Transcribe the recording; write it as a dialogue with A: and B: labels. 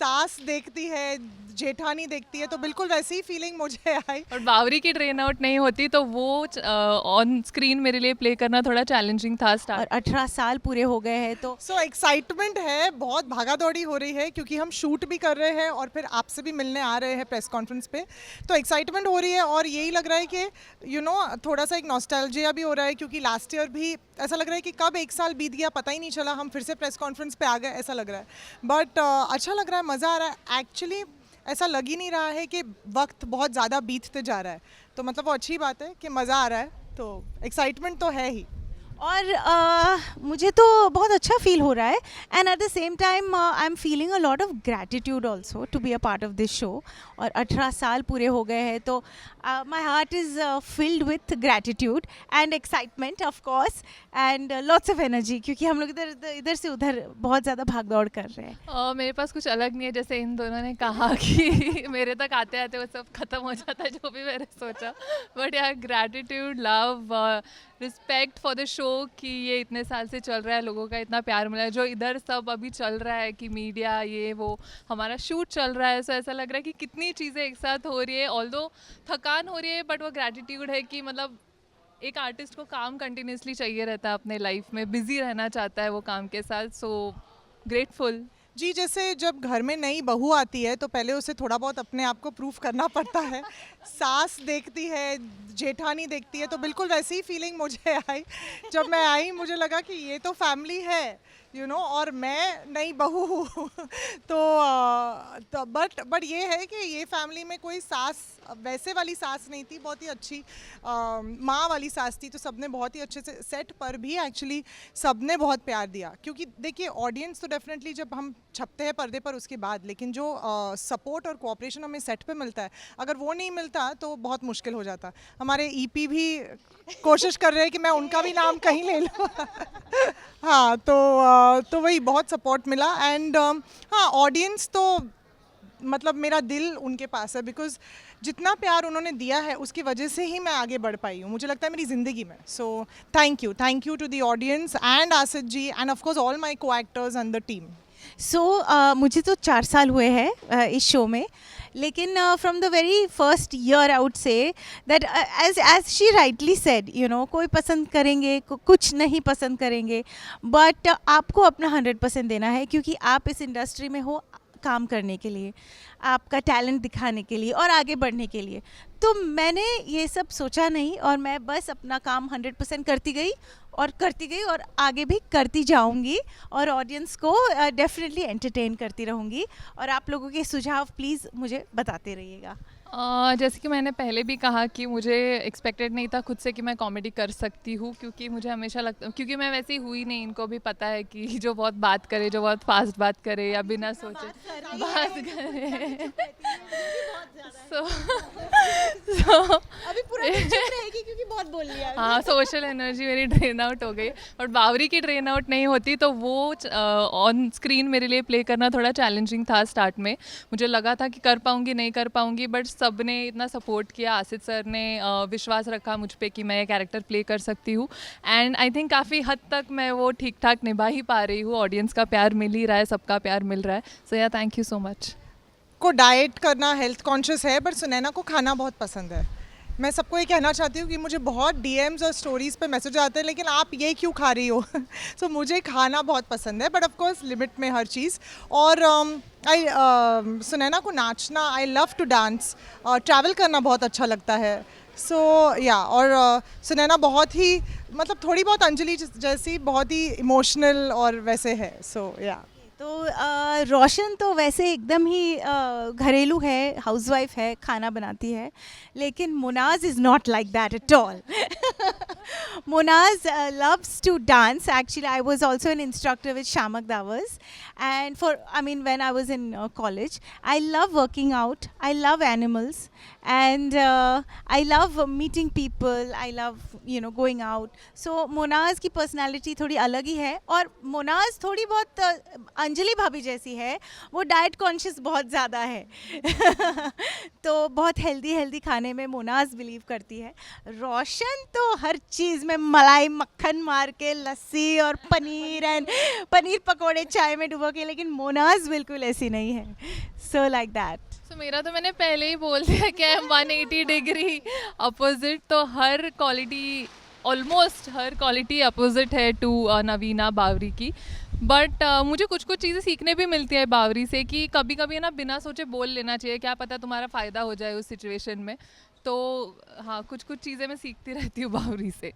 A: सास देखती है, जेठानी देखती है, तो बिल्कुल वैसी ही फीलिंग मुझे आई।
B: और बावरी की ट्रेन आउट नहीं होती तो वो ऑन स्क्रीन मेरे लिए प्ले करना थोड़ा चैलेंजिंग था
C: और
B: स्टार्ट।
C: 18 साल पूरे हो गए हैं तो
A: सो एक्साइटमेंट है, बहुत भागा दौड़ी हो रही है क्योंकि हम शूट भी कर रहे हैं और फिर आपसे भी मिलने आ रहे हैं प्रेस कॉन्फ्रेंस पे। तो एक्साइटमेंट हो रही है और यही लग रहा है कि थोड़ा सा एक नॉस्टैल्जिया भी हो रहा है क्योंकि लास्ट ईयर भी ऐसा लग रहा है कि कब एक साल बीत गया पता ही नहीं चला, हम फिर से प्रेस कॉन्फ्रेंस पे आ गए ऐसा लग रहा है। बट अच्छा लग रहा है, मज़ा आ रहा है। एक्चुअली ऐसा लग ही नहीं रहा है कि वक्त बहुत ज़्यादा बीतते जा रहा है, तो मतलब वो अच्छी बात है कि मज़ा आ रहा है, तो एक्साइटमेंट तो है ही।
C: और मुझे तो बहुत अच्छा फील हो रहा है and at the same time I am feeling a lot of gratitude also to be a part of this show. और 18 साल पूरे हो गए हैं तो my heart is filled with gratitude and excitement of course and lots of energy, क्योंकि हम लोग इधर से उधर बहुत ज़्यादा भाग दौड़ कर रहे हैं।
B: मेरे पास कुछ अलग नहीं है, जैसे इन दोनों ने कहा कि मेरे तक आते आते वो सब खत्म हो जाता है जो भी मैंने सोचा। बट यार gratitude, love, respect for the show कि ये इतने साल से चल रहा है, लोगों का इतना प्यार मिला है, जो इधर सब अभी चल रहा है कि मीडिया ये वो, हमारा शूट चल रहा है, सो ऐसा लग रहा है कि कितनी चीज़ें एक साथ हो रही है। ऑल्दो थकान हो रही है बट वो ग्रैटिट्यूड है कि मतलब एक आर्टिस्ट को काम कंटिन्यूसली चाहिए रहता है अपने लाइफ में, बिजी रहना चाहता है वो काम के साथ। So grateful.
A: जी, जैसे जब घर में नई बहू आती है तो पहले उसे थोड़ा बहुत अपने आप को प्रूफ करना पड़ता है। सास देखती है, जेठानी देखती है, तो बिल्कुल वैसी ही फीलिंग मुझे आई। जब मैं आई मुझे लगा कि ये तो फैमिली है, और मैं नई बहू हूँ। तो बट ये है कि ये फैमिली में कोई सास वैसे वाली सास नहीं थी, बहुत ही अच्छी माँ वाली सास थी। तो सबने बहुत ही अच्छे से सेट पर भी एक्चुअली सबने बहुत प्यार दिया, क्योंकि देखिए ऑडियंस तो डेफिनेटली जब हम छपते हैं पर्दे पर उसके बाद, लेकिन जो सपोर्ट और कोऑपरेशन हमें सेट पे मिलता है, अगर वो नहीं मिलता तो बहुत मुश्किल हो जाता। हमारे ईपी भी कोशिश कर रहे हैं कि मैं उनका भी नाम कहीं ले लूँ। हाँ, तो वही बहुत सपोर्ट मिला एंड हाँ, ऑडियंस तो मतलब मेरा दिल उनके पास है, बिकॉज जितना प्यार उन्होंने दिया है उसकी वजह से ही मैं आगे बढ़ पाई हूँ, मुझे लगता है मेरी ज़िंदगी में। So thank you to the audience and Asif ji and of course all my co-actors and the team.
C: So मुझे तो 4 साल हुए हैं इस शो में, लेकिन from the very first year I would say that as she rightly said, कोई पसंद करेंगे, कुछ नहीं पसंद करेंगे, बट आपको अपना 100% देना है, क्योंकि आप इस इंडस्ट्री में हो काम करने के लिए, आपका टैलेंट दिखाने के लिए और आगे बढ़ने के लिए। तो मैंने ये सब सोचा नहीं और मैं बस अपना काम 100% करती गई और आगे भी करती जाऊंगी और ऑडियंस को डेफिनेटली एंटरटेन करती रहूंगी। और आप लोगों के सुझाव प्लीज़ मुझे बताते रहिएगा।
B: जैसे कि मैंने पहले भी कहा कि मुझे एक्सपेक्टेड नहीं था खुद से कि मैं कॉमेडी कर सकती हूँ, क्योंकि मुझे हमेशा लगता, क्योंकि मैं वैसी हुई नहीं, इनको भी पता है कि जो बहुत बात करे, जो बहुत फास्ट बात करे या बिना सोचे बात करे। सो
C: अभी पूरा दिन चुप रहेगी क्योंकि बहुत बोल लिया।
B: हाँ, सोशल एनर्जी मेरी ड्रेन आउट हो गई। और बावरी की ड्रेन आउट नहीं होती तो वो ऑन स्क्रीन मेरे लिए प्ले करना थोड़ा चैलेंजिंग था स्टार्ट में। मुझे लगा था कि कर पाऊँगी नहीं कर पाऊँगी, बट सब ने इतना सपोर्ट किया, आसिफ सर ने विश्वास रखा मुझ पे कि मैं ये कैरेक्टर प्ले कर सकती हूँ। एंड आई थिंक काफ़ी हद तक मैं वो ठीक ठाक निभा ही पा रही हूँ। ऑडियंस का प्यार मिल ही रहा है, सबका प्यार मिल रहा है। सो या थैंक यू सो मच।
A: को डाइट करना, हेल्थ कॉन्शियस है, बट सुनैना को खाना बहुत पसंद है। मैं सबको ये कहना चाहती हूँ कि मुझे बहुत डीएम्स और स्टोरीज़ पे मैसेज आते हैं, लेकिन आप ये क्यों खा रही हो। सो मुझे खाना बहुत पसंद है, बट ऑफ कोर्स लिमिट में हर चीज़। और सुनैना को नाचना, I love to dance, travel करना बहुत अच्छा लगता है। सो और सुनैना बहुत ही मतलब थोड़ी बहुत अंजलि जैसी बहुत ही इमोशनल और वैसे है। सो
C: तो रोशन तो वैसे एकदम ही घरेलू है, हाउसवाइफ है, खाना बनाती है, लेकिन मुनाज is not like that at all. Munaz loves to dance. Actually, I was also an instructor with Shamak Davas, and when I was in college, I love working out. I love animals, and I love meeting people. I love going out. So Munaz की personality थोड़ी अलग ही है, और Munaz थोड़ी बहुत अंजलि भाभी जैसी है, वो डाइट कॉन्शियस बहुत ज़्यादा है। तो बहुत हेल्दी खाने में Munaz बिलीव करती है। रोशन तो हर चीज़ में मलाई मक्खन मार के लस्सी और पनीर पकोड़े चाय में डुबो के, लेकिन मोनाज बिल्कुल ऐसी नहीं है. So like that.
B: तो मेरा तो मैंने पहले ही बोल दिया कि 180 डिग्री अपोजिट. तो हर क्वालिटी, ऑलमोस्ट हर क्वालिटी अपोजिट है टू नवीना बावरी की. बट मुझे कुछ कुछ चीज़ें सीखने भी मिलती है बावरी से, कि कभी कभी है ना बिना सोचे बोल लेना चाहिए, क्या पता तुम्हारा फ़ायदा हो जाए उस सिचुएशन में. तो हाँ, कुछ कुछ चीज़ें मैं सीखती रहती हूँ बावरी से.